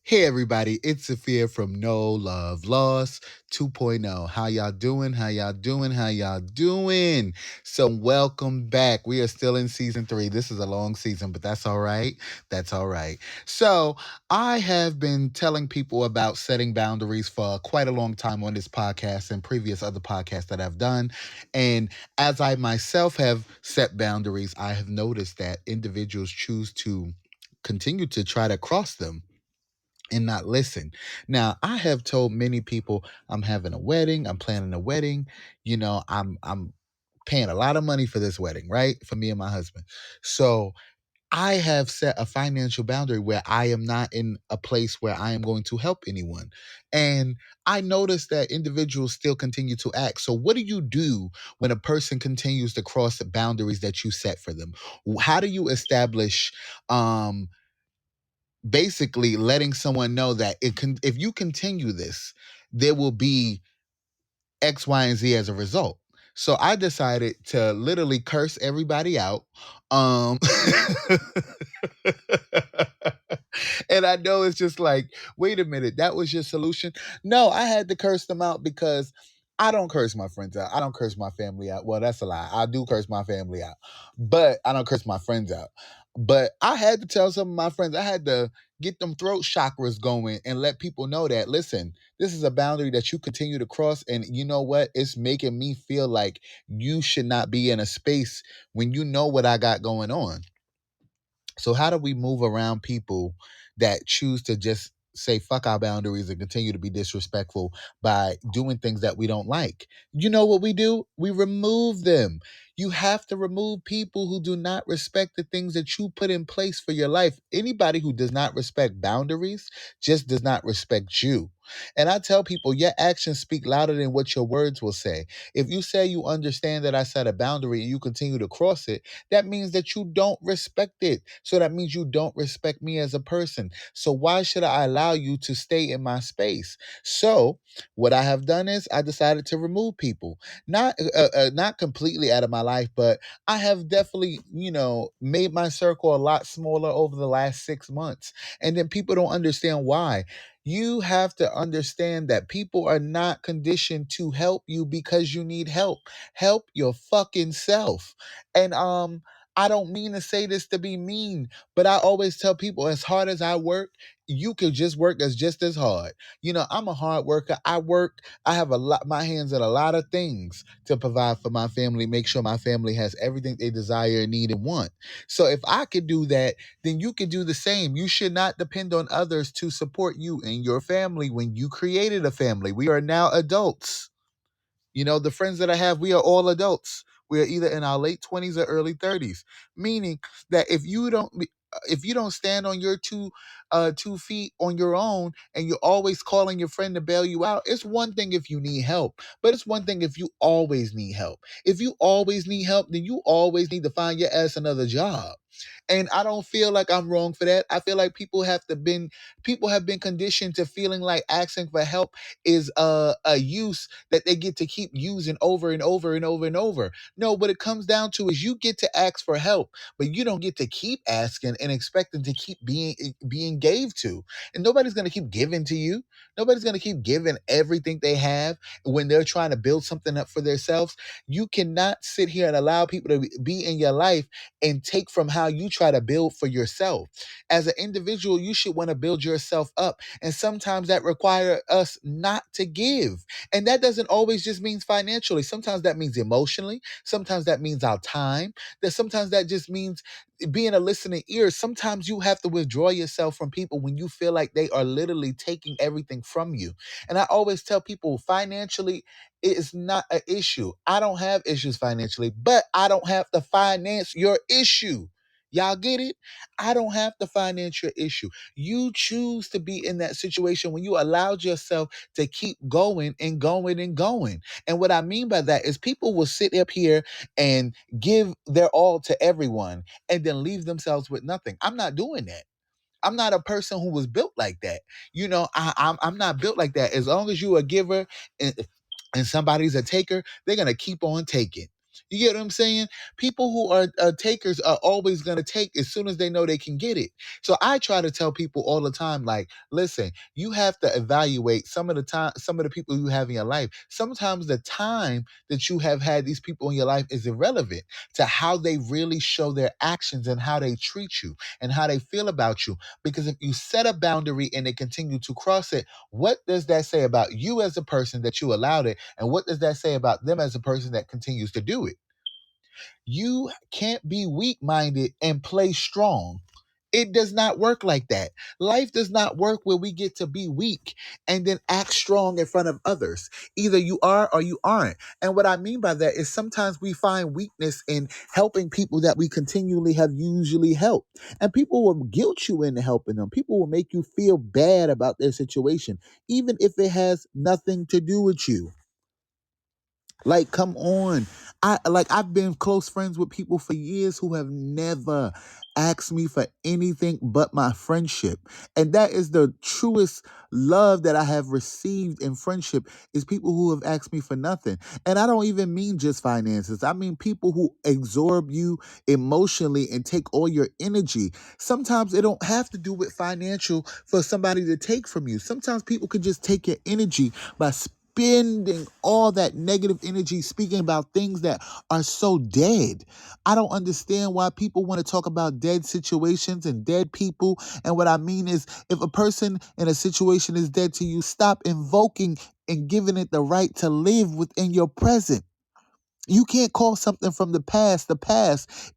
Hey everybody, it's Sophia from No Love Lost 2.0. How y'all doing? How y'all doing? How y'all doing? So welcome back. We are still in season 3. This is a long season, but that's all right. That's all right. So I have been telling people about setting boundaries for quite a long time on this podcast and previous other podcasts that I've done. And as I myself have set boundaries, I have noticed that individuals choose to continue to try to cross them and not listen. Now, I have told many people I'm having a wedding, I'm planning a wedding, I'm paying a lot of money for this wedding, right? For me and my husband. So, I have set a financial boundary where I am not in a place where I am going to help anyone. And I notice that individuals still continue to act. So, what do you do when a person continues to cross the boundaries that you set for them? How do you establish basically letting someone know that if you continue this, there will be X, Y, and Z as a result. So I decided to literally curse everybody out. Um, and I know it's just like, wait a minute, that was your solution? No, I had to curse them out because I don't curse my friends out. I don't curse my family out. Well, that's a lie. I do curse my family out, but I don't curse my friends out. But I had to tell some of my friends, I had to get them throat chakras going and let people know that, listen, this is a boundary that you continue to cross. And you know what? It's making me feel like you should not be in a space when you know what I got going on. So how do we move around people that choose to just say fuck our boundaries and continue to be disrespectful by doing things that we don't like? You know what we do? We remove them. You have to remove people who do not respect the things that you put in place for your life. Anybody who does not respect boundaries just does not respect you. And I tell people, your actions speak louder than what your words will say. If you say you understand that I set a boundary and you continue to cross it, that means that you don't respect it. So that means you don't respect me as a person. So why should I allow you to stay in my space? So what I have done is I decided to remove people, not completely out of my life, but I have definitely, made my circle a lot smaller over the last 6 months. And then people don't understand why. You have to understand that people are not conditioned to help you because you need help. Help your fucking self. And I don't mean to say this to be mean, but I always tell people, as hard as I work, you could just work as just as hard. I'm a hard worker. I have my hands in a lot of things to provide for my family, make sure my family has everything they desire, need, and want. So if I could do that, then you can do the same. You should not depend on others to support you and your family when you created a family. We are now adults. The friends that I have, we are all adults. We are either in our late 20s or early 30s, meaning that if you don't stand on your two feet on your own and you're always calling your friend to bail you out, it's one thing if you need help, but it's one thing if you always need help. If you always need help, then you always need to find your ass another job. And I don't feel like I'm wrong for that. I feel like people have been conditioned to feeling like asking for help is a use that they get to keep using over and over and over and over. No, what it comes down to is you get to ask for help, but you don't get to keep asking and expecting to keep being gave to. And nobody's going to keep giving to you. Nobody's going to keep giving everything they have when they're trying to build something up for themselves. You cannot sit here and allow people to be in your life and take from how you try to build for yourself. As an individual, you should want to build yourself up. And sometimes that requires us not to give. And that doesn't always just mean financially. Sometimes that means emotionally. Sometimes that means our time. Sometimes that just means being a listening ear. Sometimes you have to withdraw yourself from people when you feel like they are literally taking everything from you. And I always tell people, financially, it is not an issue. I don't have issues financially, but I don't have to finance your issue. Y'all get it? I don't have to finance your issue. You choose to be in that situation when you allowed yourself to keep going and going and going. And what I mean by that is people will sit up here and give their all to everyone and then leave themselves with nothing. I'm not doing that. I'm not a person who was built like that. I'm not built like that. As long as you're a giver and somebody's a taker, they're gonna keep on taking. You get what I'm saying? People who are takers are always going to take as soon as they know they can get it. So I try to tell people all the time, like, listen, you have to evaluate some of the time, some of the people you have in your life. Sometimes the time that you have had these people in your life is irrelevant to how they really show their actions and how they treat you and how they feel about you. Because if you set a boundary and they continue to cross it, what does that say about you as a person that you allowed it? And what does that say about them as a person that continues to do it? You can't be weak minded and play strong. It does not work like that. Life does not work where we get to be weak and then act strong in front of others. Either you are or you aren't. And what I mean by that is sometimes we find weakness in helping people that we continually have usually helped. And people will guilt you into helping them. People will make you feel bad about their situation, even if it has nothing to do with you. Like, come on. I've been close friends with people for years who have never asked me for anything but my friendship. And that is the truest love that I have received in friendship, is people who have asked me for nothing. And I don't even mean just finances. I mean people who absorb you emotionally and take all your energy. Sometimes it don't have to do with financial for somebody to take from you. Sometimes people could just take your energy by spending all that negative energy speaking about things that are so dead. I don't understand why people want to talk about dead situations and dead people. And what I mean is, if a person in a situation is dead to you, stop invoking and giving it the right to live within your present. You can't call something from the past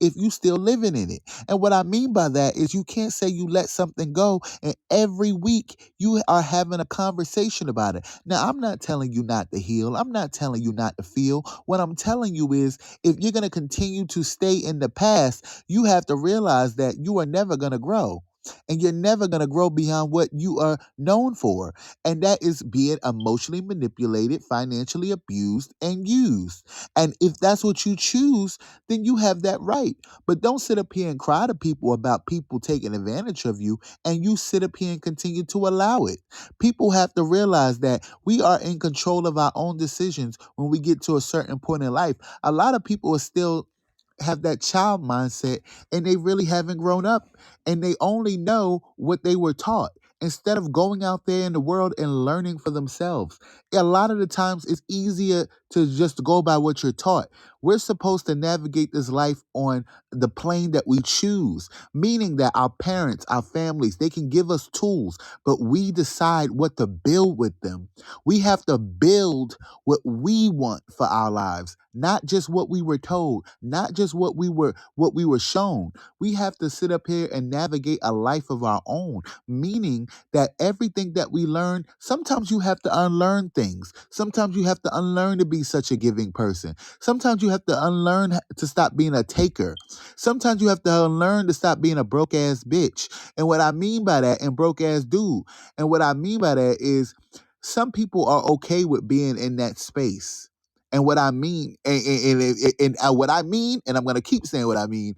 if you still living in it. And what I mean by that is, you can't say you let something go and every week you are having a conversation about it. Now, I'm not telling you not to heal. I'm not telling you not to feel. What I'm telling you is, if you're going to continue to stay in the past, you have to realize that you are never going to grow. And you're never going to grow beyond what you are known for. And that is being emotionally manipulated, financially abused, and used. And if that's what you choose, then you have that right. But don't sit up here and cry to people about people taking advantage of you, and you sit up here and continue to allow it. People have to realize that we are in control of our own decisions when we get to a certain point in life. A lot of people are still have that child mindset, and they really haven't grown up, and they only know what they were taught instead of going out there in the world and learning for themselves. A lot of the times it's easier to just go by what you're taught. We're supposed to navigate this life on the plane that we choose, meaning that our parents, our families, they can give us tools, but we decide what to build with them. We have to build what we want for our lives, not just what we were told, not just what we were shown. We have to sit up here and navigate a life of our own, meaning that everything that we learn, sometimes you have to unlearn things. Sometimes you have to unlearn to be such a giving person. Sometimes you have to unlearn to stop being a taker. Sometimes you have to unlearn to stop being a broke ass bitch. And what I mean by that, and broke ass dude, and what I mean by that is, some people are okay with being in that space. And what I mean, and what I mean, and I'm going to keep saying what I mean,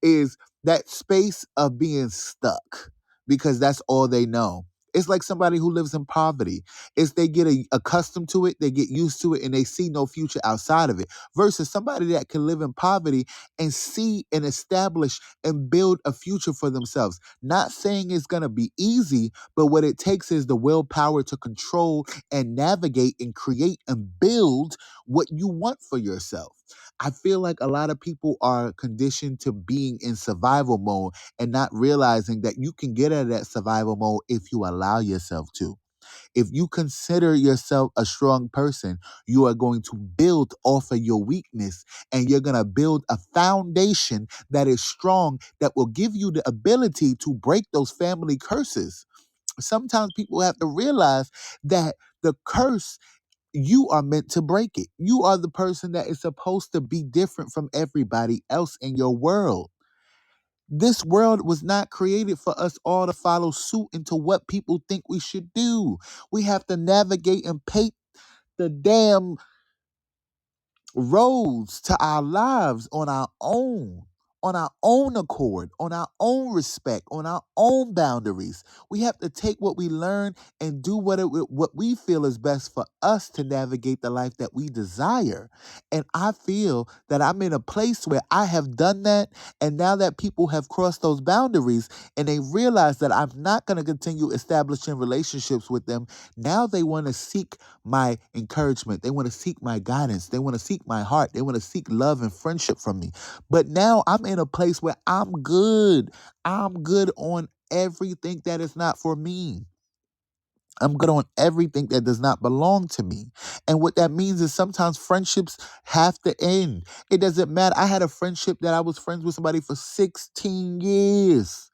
is that space of being stuck, because that's all they know. It's like somebody who lives in poverty. It's they get accustomed to it, they get used to it, and they see no future outside of it. Versus somebody that can live in poverty and see and establish and build a future for themselves. Not saying it's going to be easy, but what it takes is the willpower to control and navigate and create and build what you want for yourself. I feel like a lot of people are conditioned to being in survival mode and not realizing that you can get out of that survival mode if you allow yourself to. If you consider yourself a strong person, you are going to build off of your weakness, and you're going to build a foundation that is strong, that will give you the ability to break those family curses. Sometimes people have to realize that the curse, you are meant to break it. You are the person that is supposed to be different from everybody else in your world. This world was not created for us all to follow suit into what people think we should do. We have to navigate and paint the damn roads to our lives on our own. on our own accord, on our own respect, on our own boundaries. We have to take what we learn and do what we feel is best for us to navigate the life that we desire. And I feel that I'm in a place where I have done that. And now that people have crossed those boundaries and they realize that I'm not going to continue establishing relationships with them, now they want to seek my encouragement. They want to seek my guidance. They want to seek my heart. They want to seek love and friendship from me. But now I'm in a place where I'm good. I'm good on everything that is not for me. I'm good on everything that does not belong to me. And what that means is sometimes friendships have to end. It doesn't matter. I had a friendship that I was friends with somebody for 16 years.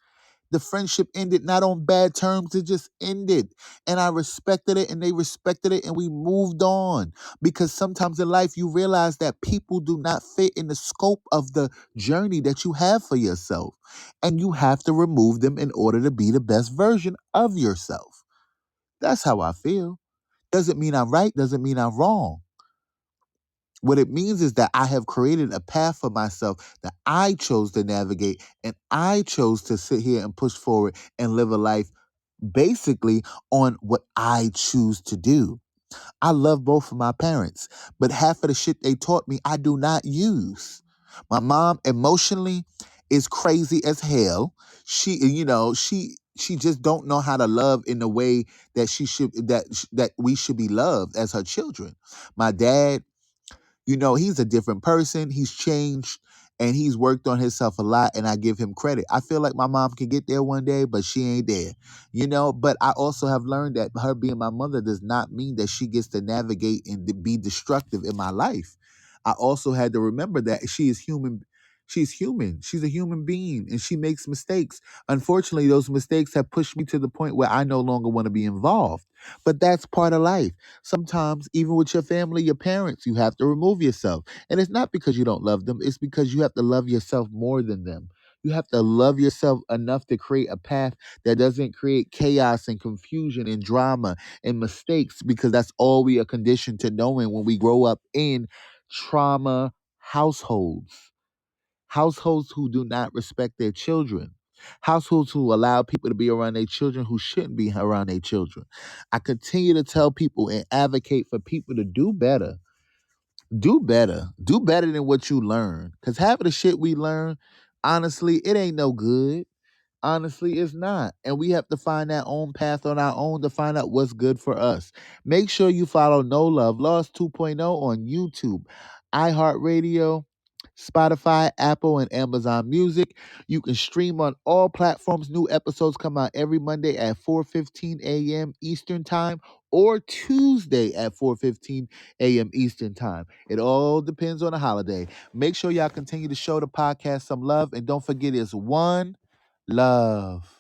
The friendship ended not on bad terms, it just ended. And I respected it and they respected it and we moved on. Because sometimes in life you realize that people do not fit in the scope of the journey that you have for yourself. And you have to remove them in order to be the best version of yourself. That's how I feel. Doesn't mean I'm right, doesn't mean I'm wrong. What it means is that I have created a path for myself that I chose to navigate and I chose to sit here and push forward and live a life basically on what I choose to do. I love both of my parents, but half of the shit they taught me, I do not use. My mom emotionally is crazy as hell. She just don't know how to love in the way that that we should be loved as her children. My dad, he's a different person. He's changed and he's worked on himself a lot, and I give him credit. I feel like my mom can get there one day, but she ain't there, But I also have learned that her being my mother does not mean that she gets to navigate and to be destructive in my life. I also had to remember that she is human. She's human. She's a human being and she makes mistakes. Unfortunately, those mistakes have pushed me to the point where I no longer want to be involved. But that's part of life. Sometimes, even with your family, your parents, you have to remove yourself. And it's not because you don't love them, it's because you have to love yourself more than them. You have to love yourself enough to create a path that doesn't create chaos and confusion and drama and mistakes, because that's all we are conditioned to knowing when we grow up in trauma households. Households who do not respect their children. Households who allow people to be around their children who shouldn't be around their children. I continue to tell people and advocate for people to do better. Do better. Do better than what you learn. Because half of the shit we learn, honestly, it ain't no good. Honestly, it's not. And we have to find that own path on our own to find out what's good for us. Make sure you follow No Love Lost 2.0 on YouTube, iHeartRadio, Spotify, Apple, and Amazon Music. You can stream on all platforms. New episodes come out every Monday at 4:15 a.m. Eastern Time or Tuesday at 4:15 a.m. Eastern Time. It all depends on the holiday. Make sure y'all continue to show the podcast some love. And don't forget, it's one love.